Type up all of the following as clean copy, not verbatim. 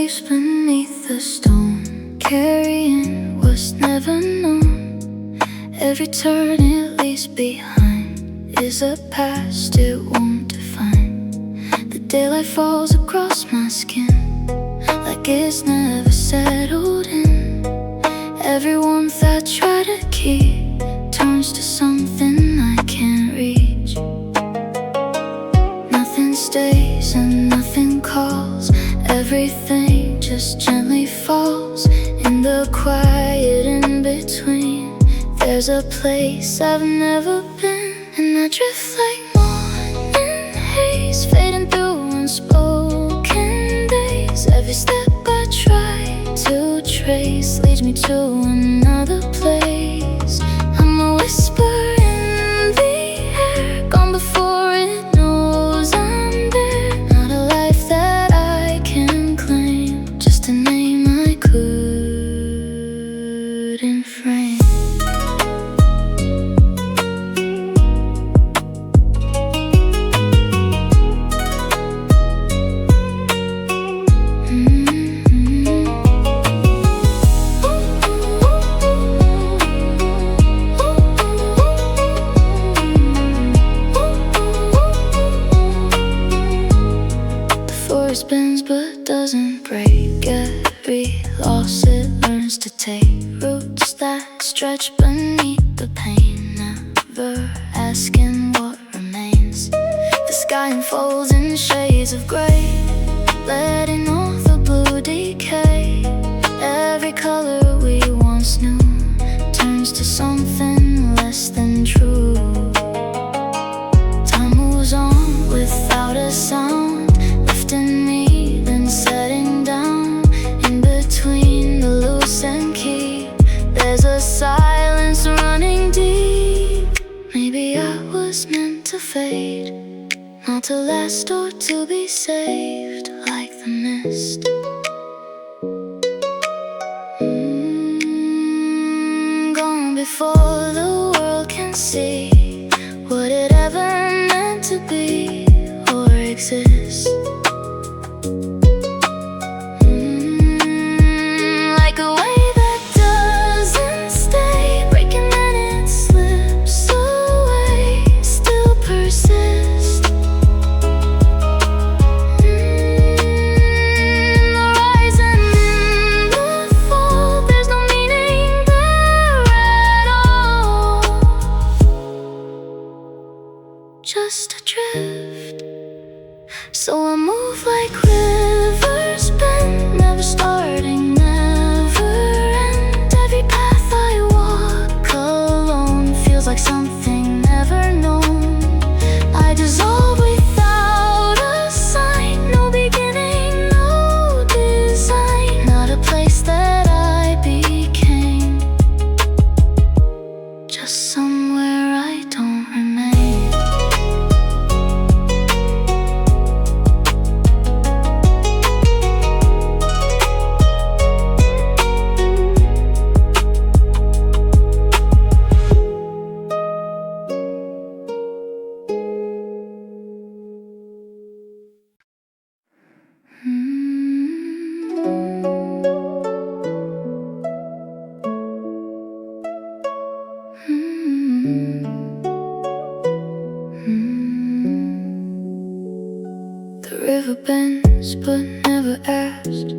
sleeps beneath the stone, carrying what's never known. Every turn it leaves behind is a past it won't define. The daylight falls across my skin like it's never settled in. Every warmth I try to keep turns to something I can't reach. Nothing stays and nothing calls. Everything just gently falls. In the quiet in between, there's a place I've never been. And I drift like morning haze, fading through unspoken days. Every step I try to trace leads me to another place. I'm a whisper in the air, gone before it knows I'm there. Not a life that I can claim, just a name I couldn't frame. It bends but doesn't break. Every loss it learns to take roots that stretch beneath the pain, never asking what remains. The sky unfolds in shades of gray, letting all the blue decay. Every color we once knew turns to something less than true. Time moves on without a sound, lifting me, then setting down. In between the loose and key, there's a silence running deep. Maybe I was meant to fade, not to last or to be saved like the mist. Gone before the world can see what it ever meant to be or exist. Just adrift, so I move like rivers bend, never starting, never end. Every path I walk alone feels like something never known. I dissolve without a sign, no beginning, no design. Not a place that I became, just somewhere I don't remain. The river bends but never asked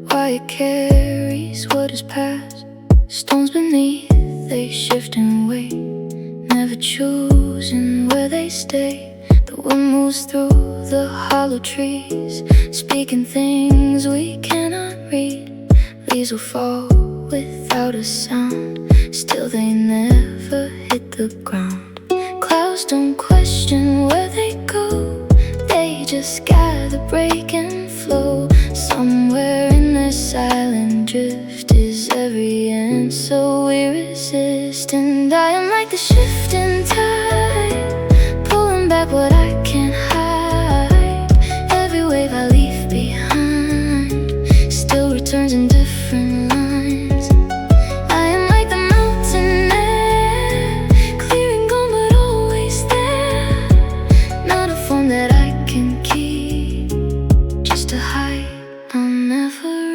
why it carries what is past. Stones beneath, they shift and wait, never choosing where they stay. The wind moves through the hollow trees, speaking things we cannot read. Leaves will fall without a sound, still they never hit the ground. Clouds don't question where they go, they just gather, break and flow. Somewhere in this silent drift is every answer we resist. And I am like the shifting tide, pulling back what I can't hide. Every wave I leave behind still returns in different lines. I am like the mountain air, clearing gone but always there. Not a form that I can keep, just a height I'll never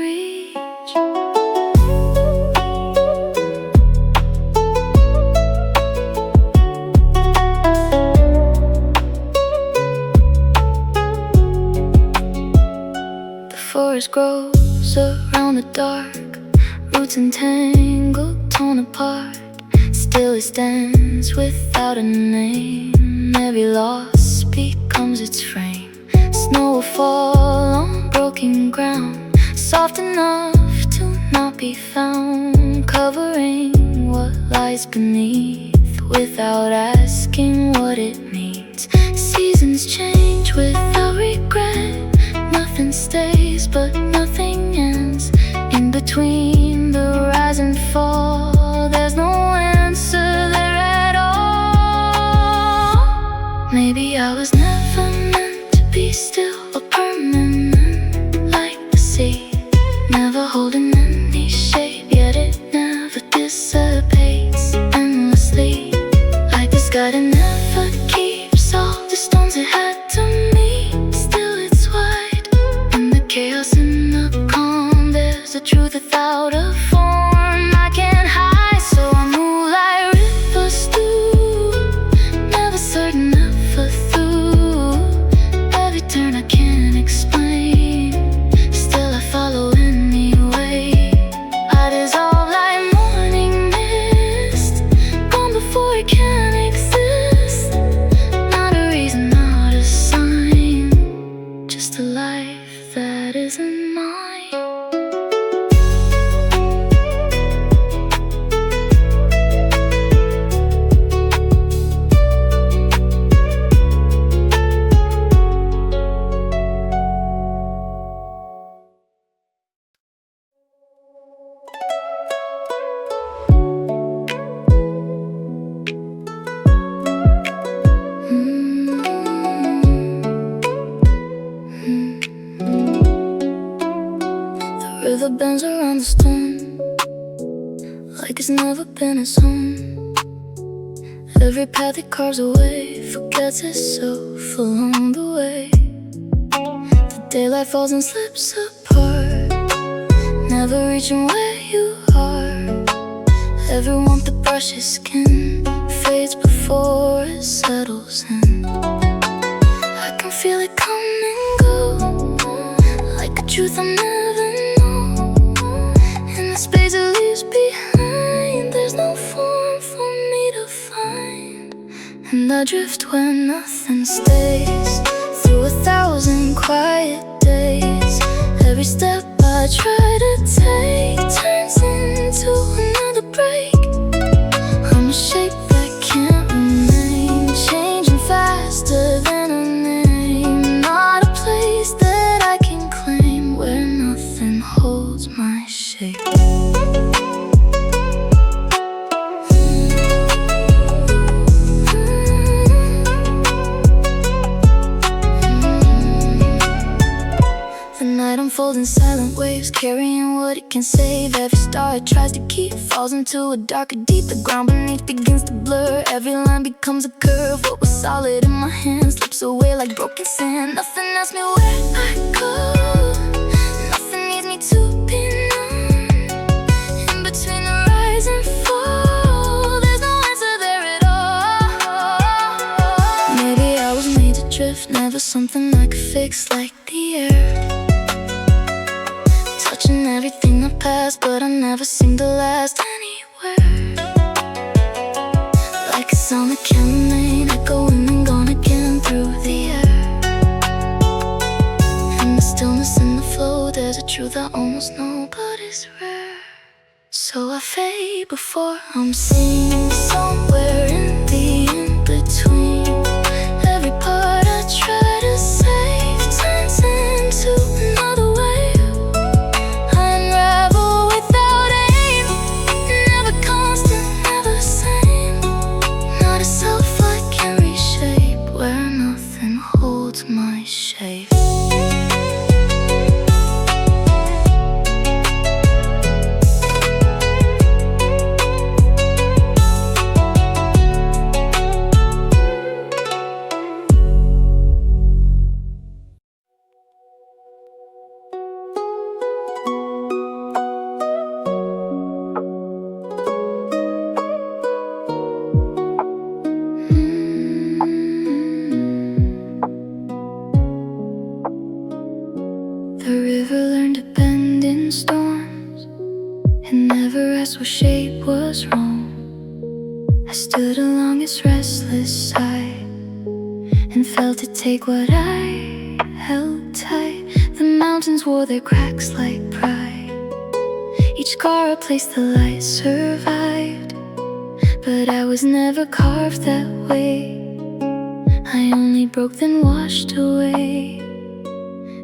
grows around the dark, roots entangled, torn apart. Still it stands without a name. Every loss becomes its frame. Snow will fall on broken ground, soft enough to not be found, covering what lies beneath without asking what it means. Seasons change without regret. Nothing stays but nothing ends. In between the rise and fall, there's no answer there at all. Maybe I was never meant to be still or permanent like the sea, never holding any shape, yet it never dissipates endlessly. Like the sky that never keeps all the stones it had to meet. Still it's wide, in the chaos and the calm, there's a truth without a form I can't hide. So I move like rivers through, never certain, never through. Every turn I can't explain, still I follow anyway. I dissolve like morning mist, gone before it can exist. Not a reason, not a sign, just a life that isn't mine. The river bends around the stone, like it's never been its home. Every path it carves away forgets itself along the way. The daylight falls and slips apart, never reaching where you are. Every warmth that brushes skin fades before it settles in. I can feel it come and go, like a truth I'll never know. In the space it leaves behind, there's no form for me to find. And I drift where nothing stays, through 1,000 quiet days. Every step I try to take turns into another break. I'm a shape that can't remain, changing faster than a name. Not a place that I can claim, where nothing holds my shape. The night unfolds in silent waves, carrying what it can save. Every star it tries to keep falls into a darker deep. The ground beneath begins to blur, every line becomes a curve. What was solid in my hand slips away like broken sand. Nothing asks me where I go, nothing needs me to be known. In between the rise and fall, there's no answer there at all. Maybe I was made to drift, never something I could fix like the air. Touching everything I passed, but I never seemed to last anywhere. Like a sound that can't remain, echoing and gone again through the air. In the stillness and the flow, there's a truth I almost know, but it's rare. So I fade before I'm seen, somewhere in the in-between. Every part I try to save turns into another wave. I unravel without aim, never constant, never same. Not a self I can reshape, where nothing holds my shape. shape was wrong. I stood along its restless side and felt it take what I held tight. The mountains wore their cracks like pride. Each scar a place the light survived. But I was never carved that way. I only broke then washed away.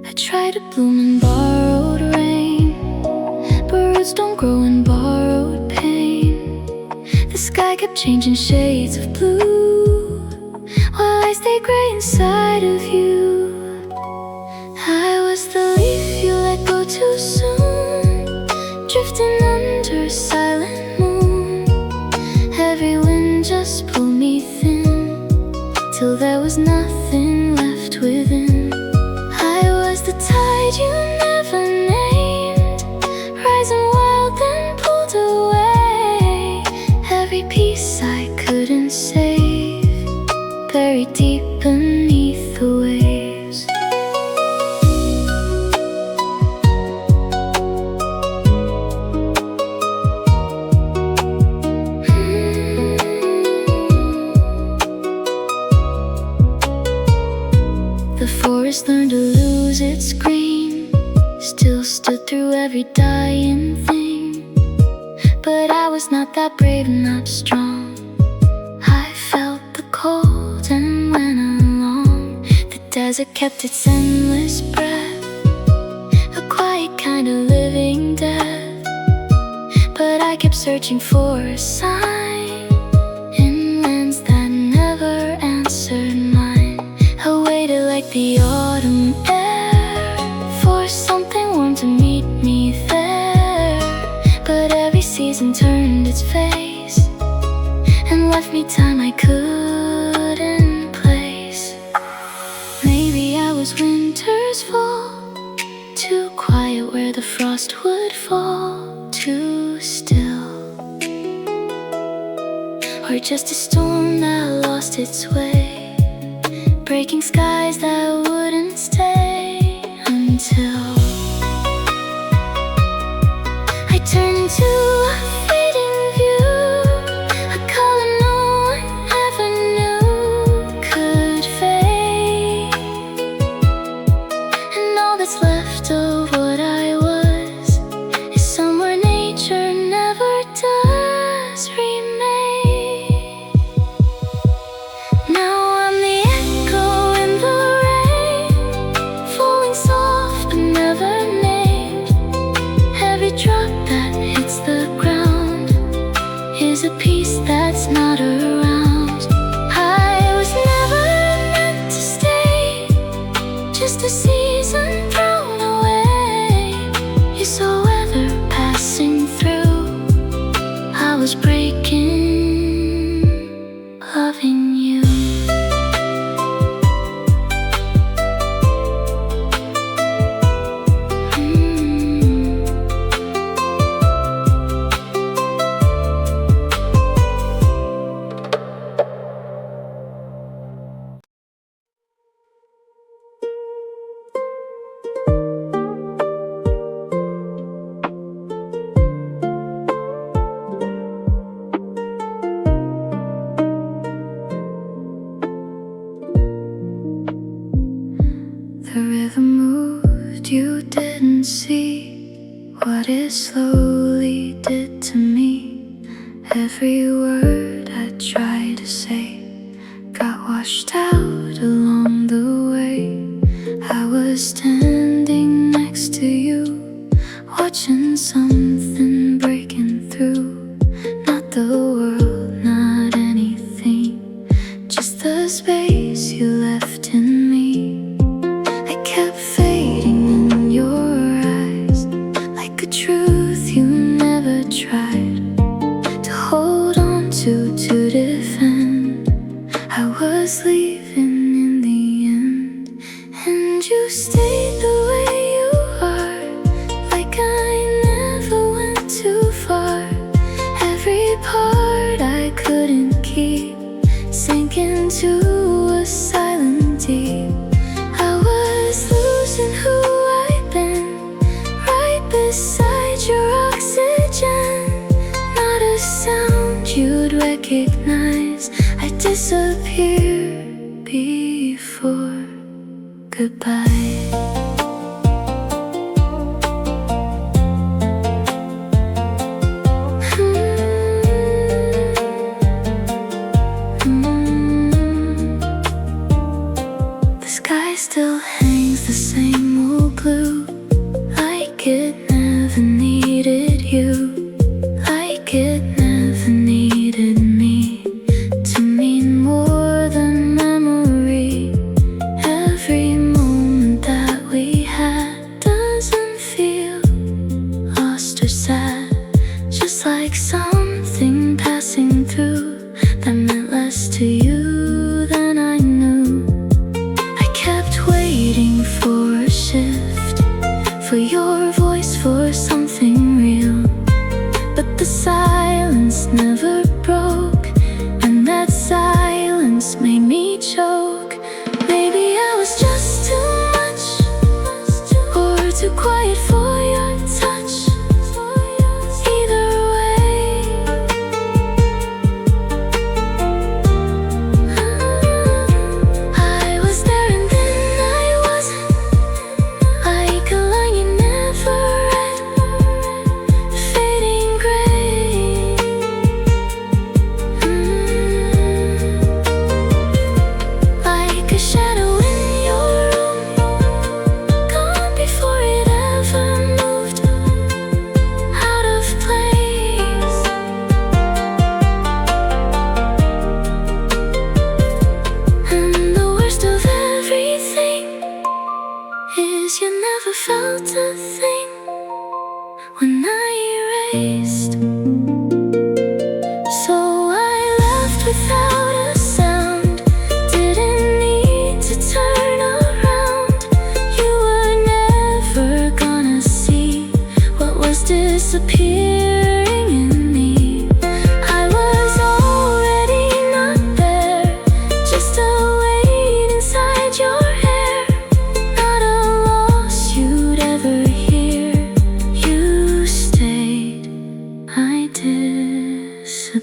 I tried to bloom in borrowed rain, but roots don't grow in borrowed pain. The sky kept changing shades of blue while I stayed gray inside of you. I was the leaf you let go too soon, drifting under a silent moon. Heavy wind just pulled me thin till there was nothing left within. I was the tide you never named, rising wild then pulled away. Every piece I couldn't save, buried deep beneath the waves. The forest learned to lose its green, still stood through every dying thing. But I was not that brave, not strong. I felt the cold and went along. The desert kept its endless breath, a quiet kind of living death. But I kept searching for a sign in lands that never answered mine. I waited like the autumn air for something warm to meet me there. But every season turned its face and left me time I couldn't place. Maybe I was winter's fall, too quiet where the frost would fall, too still. Or just a storm that lost its way, breaking skies that wouldn't stay until I turned into a fading view, a color no one ever knew could fade. And all that's left of what I was is somewhere nature never does remain. Now I'm the echo in the rain, falling soft but never named. Every drop that hits the ground is a piece that's not around. I was never meant to stay, just a season thrown away. You saw weather passing through, I was breaking, loving you. The river moved, you didn't see what it slowly did to me. Every word I tried to say got washed out along the way. I was standing next to you, watching something breaking through. Not the world, not anything, just the space you left in me. I kept fading in your eyes, like a truth you never tried to hold on to defend. I was leaving in the end, and you stayed the way you are, like I never went too far. Every part I sound you'd recognize. I disappear before goodbye. The sky still hangs the same old blue, like it never needed you, like it never needed me to mean more than memory. Every moment that we had doesn't feel lost or sad, just like something passing through that meant less to you than I knew. I kept waiting for a shift, for your voice, for something real, but the silence never broke, and that silence made me choke. Maybe I was just too much, or too quiet for your touch. Either way, I was there and then I wasn't, like a line you never read, fading gray. Like a shadow in your room, gone before it ever moved out of place. And the worst of everything is you never felt a thing when I erased. So I left without a sound, didn't need to turn around. You were never gonna see what was disappearing in me. I was already not there, just a weight inside your hair, not a loss you'd ever hear. You stayed, I disappeared.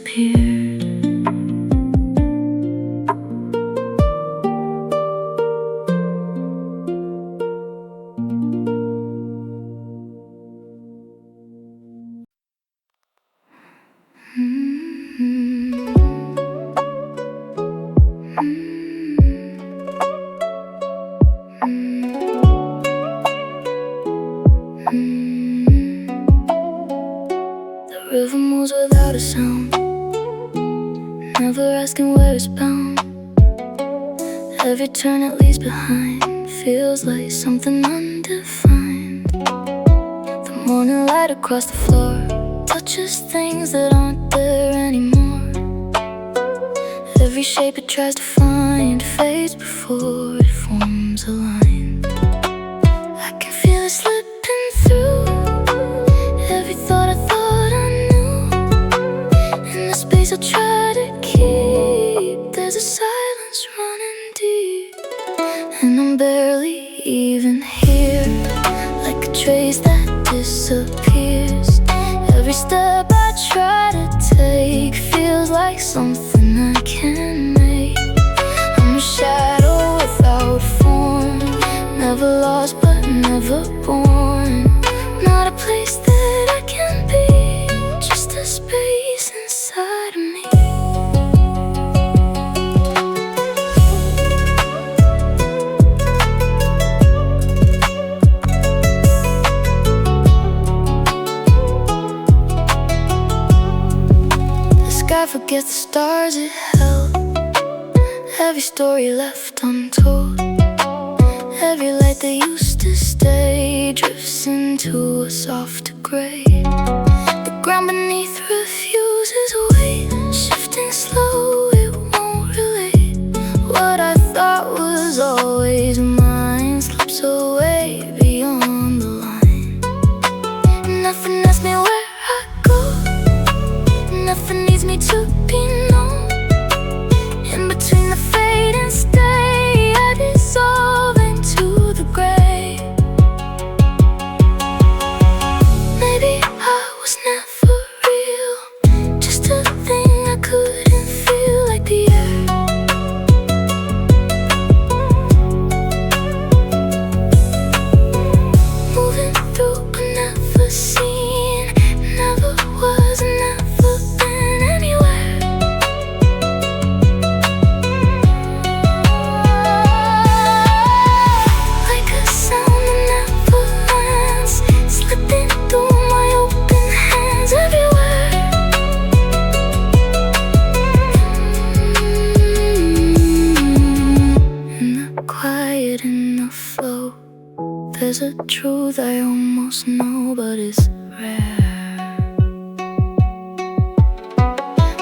The river moves without a sound, never asking where it's bound. Every turn it leaves behind feels like something undefined. The morning light across the floor touches things that aren't there anymore. Every shape it tries to find fades before it forms a line. I can feel it slipping through every thought I thought I knew. In the space I try to keep, there's a silence running deep, and I'm barely even here, like a trace that disappears. Every step I try to take feels like something I can't make. I'm a shadow without form, never lost but never born. Not a place that I can be, just a space inside of me. I forget the stars it held, every story left untold. Every light that used to stay drifts into a softer gray. The ground beneath refuses weight, shifting slow, it won't relate. What I thought was always mine slips away beyond the line. Nothing asks me where I go, nothing needs me to be known. In between the fade and stay, I dissolve into the gray. Maybe I was never real, just There's a truth I almost know, but it's rare.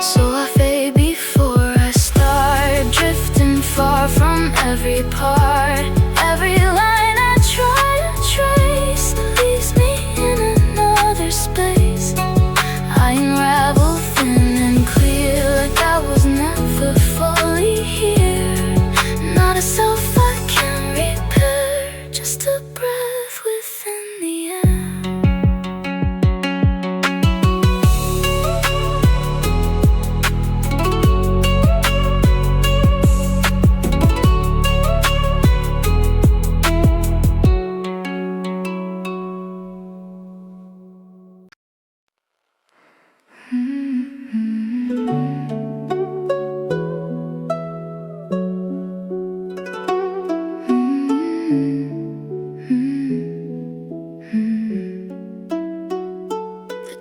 So I fade before I start, drifting far from every part. Every line I try to trace leaves me in another space. I unravel thin and clear, like I was never fully here. Not a self I can repair, just a breath within the air.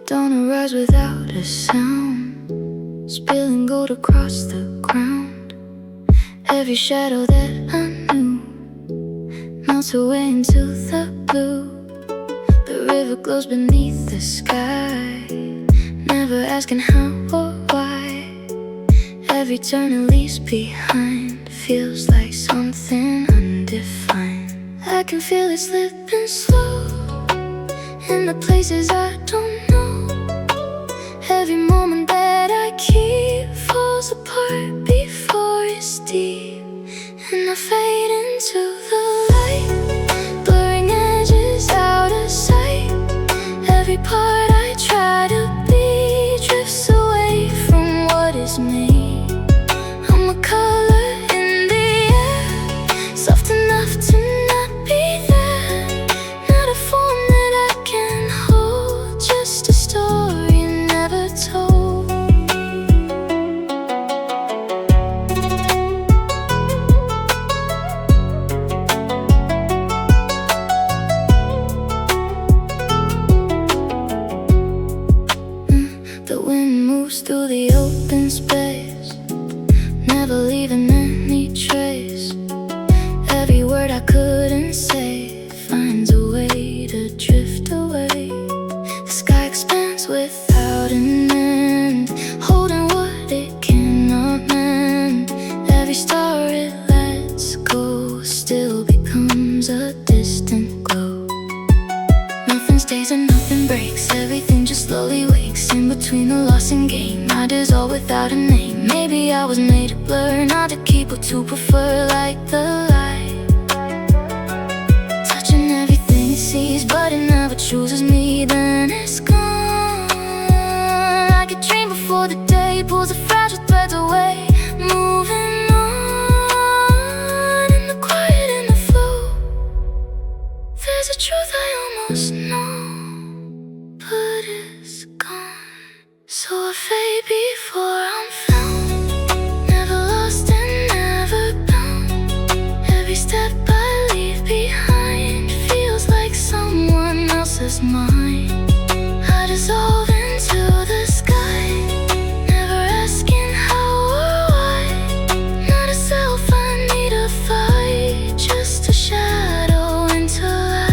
Dawn arrives without a sound, spilling gold across the ground. Every shadow that I knew melts away into the blue. The river glows beneath the sky, never asking how or why. Every turn it leaves behind feels like something undefined. I can feel it slipping slow in the places I don't know. Every moment that I keep falls apart before it's deep, and I fade into the light, blurring edges out of sight. Every part I try to be drifts away from what is me. I'm a color in the air, soft enough to not be there. Not a form that I can hold, just a story never told. The wind moves through the open space, never leaving any trace. Every word I couldn't say finds a way to drift away. The sky expands without an end, holding what it cannot mend. Every star it lets go still becomes a distant glow. Nothing stays and nothing breaks, everything just slowly wakes. In between the loss and gain, I dissolve without a name. Maybe I was made to blur, not to keep or to prefer, like the light, touching everything it sees, but it never chooses me. Then it's gone, like a dream before the day pulls the fragile threads away. Moving on in the quiet and the flow. There's a truth I almost know, but it's gone. So I fade before I'm found, never lost and never bound. Every step I leave behind feels like someone else's mind. I dissolve into the sky, never asking how or why. Not a self I need to fight, just a shadow into light.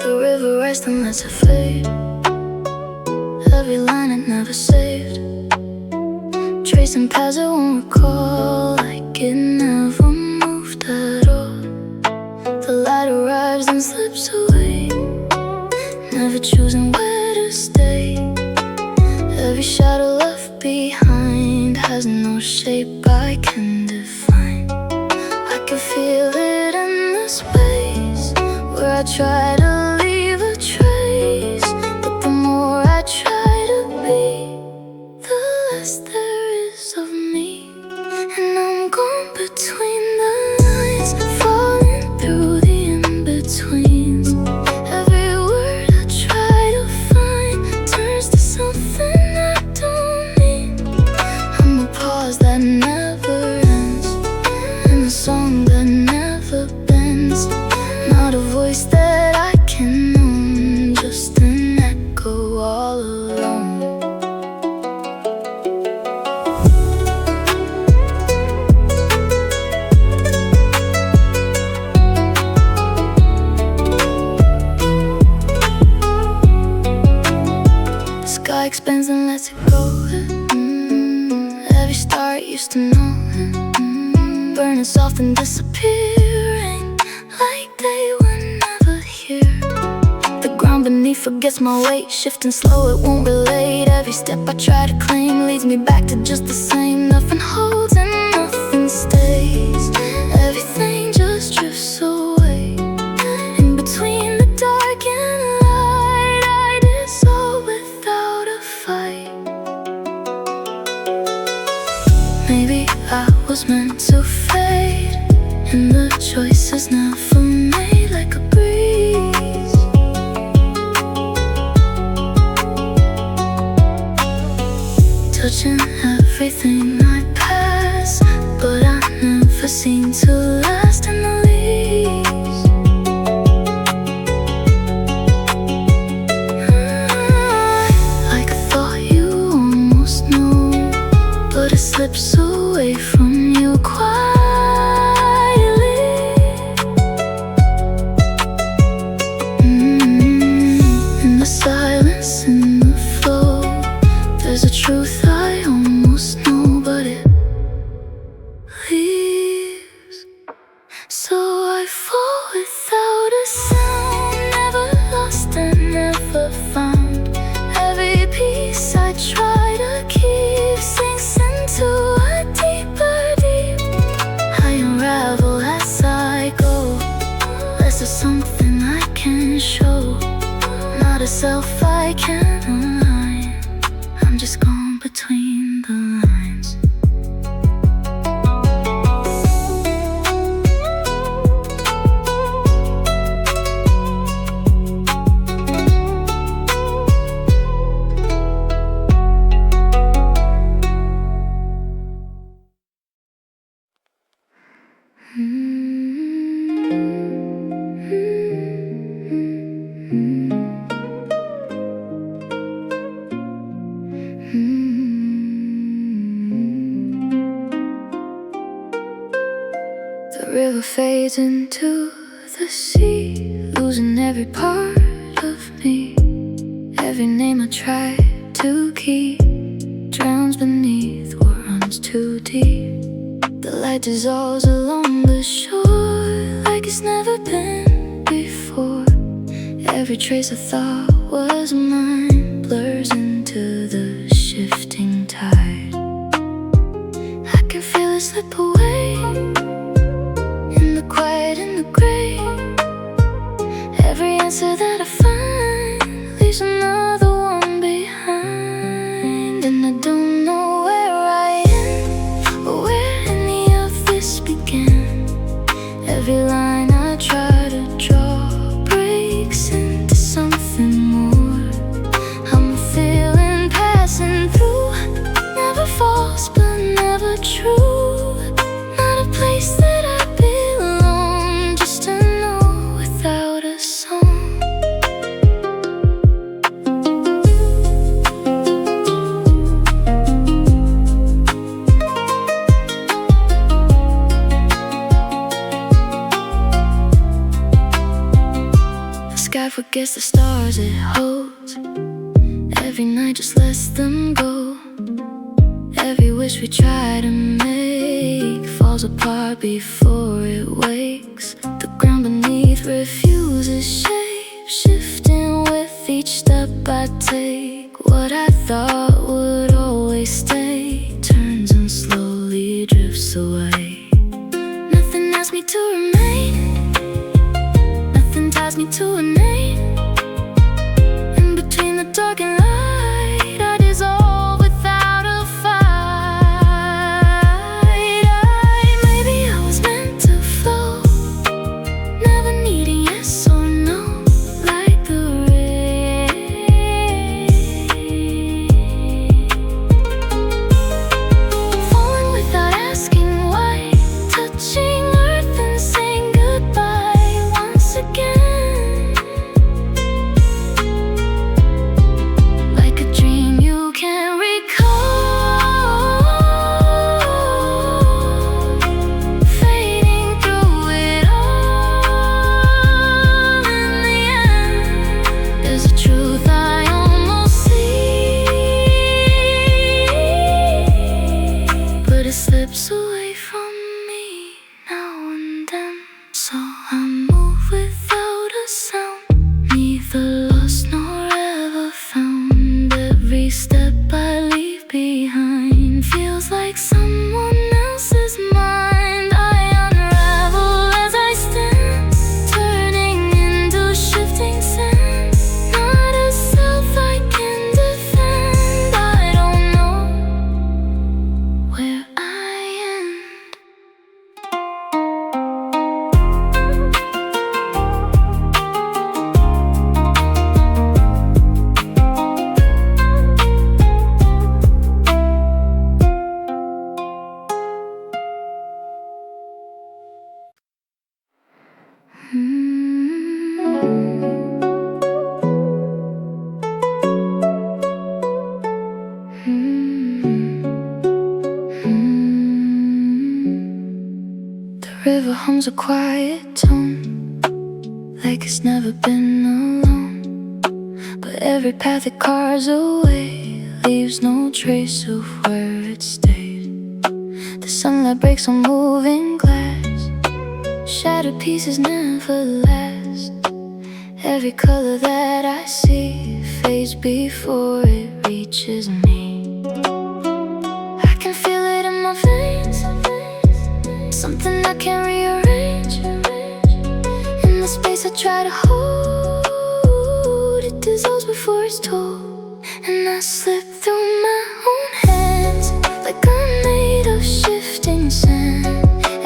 The river rests and lets it fade. Every line it never saved, tracing paths I won't recall, like it never moved at all. The light arrives and slips away, never choosing where to stay. Every shadow left behind has no shape I can define. I can feel it in the space where I try to leave a trace, but the more burning soft and disappearing like they were never here. The ground beneath forgets my weight, shifting slow, it won't relate. Every step I try to claim leads me back to just the same. Nothing holds and nothing stays. Everything just drifts away. In between the dark and light, I dissolve without a fight. Maybe I was meant to fade, and the choice is never made like a breeze. Touching everything I pass, but I never seem to last in the least. Like I thought you almost knew, but it slips away from you quietly. In the silence, in the flow, there's a truth I almost know, but it leaves. So I fall without a sound, never lost and never found. Every piece I try to keep sinks into a deeper deep. I unravel as I go, less of something I can show, not a self I can align. I'm just gone between the lines. The river fades into the sea, losing every part of me. Every name I try to keep drowns beneath what runs too deep. The light dissolves along the shore like it's never been before. Every trace I thought was mine blurs into the shifting tide. I can feel it slip away in the quiet, in the gray. Every answer that I find leaves another one behind. And I don't know where I end or where any of this began. Every line I try to draw breaks into something more. I'm a feeling passing through, never false but never true. Not a place that I belong, just to know without a song. The sky forgets the stars it holds. Every night just lets them go. Every wish we try to make falls apart before it wakes. The ground beneath refuses shape, shifting with each step I take. What I thought would always stay turns and slowly drifts away. Nothing asks me to remain, nothing ties me to a name. In between the dark and light, I dissolve without a fight. Maybe I was meant to flow, never needing yes or no, like the rain. Falling without asking why, touching earth and saying goodbye once again. river hums a quiet tone, like it's never been alone. But every path it carves away leaves no trace of where it stayed. The sunlight breaks on moving glass, shattered pieces never last. Every color that I see fades before it reaches me. I can feel it in my veins, something I can't rearrange. In the space I try to hold, it dissolves before it's told. And I slip through my own hands, like I'm made of shifting sand.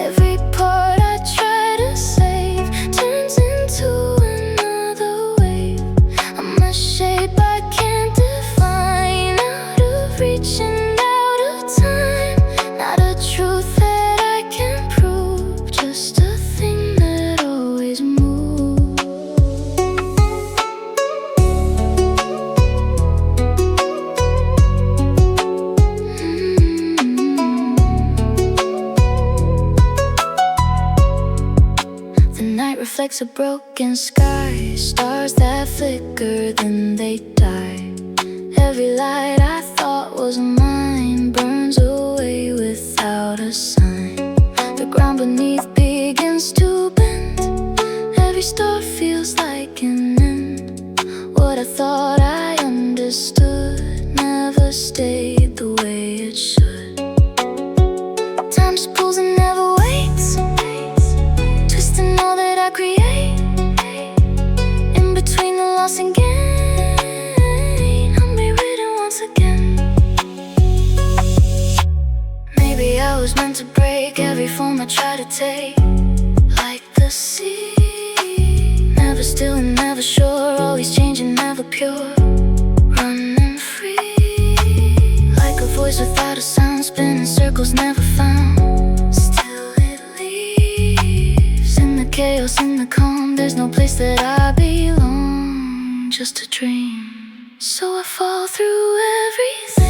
Every part I try to save turns into another wave. I'm a shape I can't define, out of reach and out of time. Not a truth that I can prove, just a thing that always moves. The night reflects a broken sky, stars that flicker, then they die. Every light I thought was mine burns away without a sign. The ground beneath begins to bend, every star feels like an end. What I thought I understood never stayed the way it should. Time just pulls and never waits, twisting all that I create. In between the loss and gain, I'm rewritten once again. Maybe I was meant to break every form I try to take, like the sea, never still and never sure, always changing, never pure, running free. Like a voice without a sound, spinning circles never found. Still it leaves, in the chaos, in the calm, there's no place that I belong, just a dream. So I fall through everything.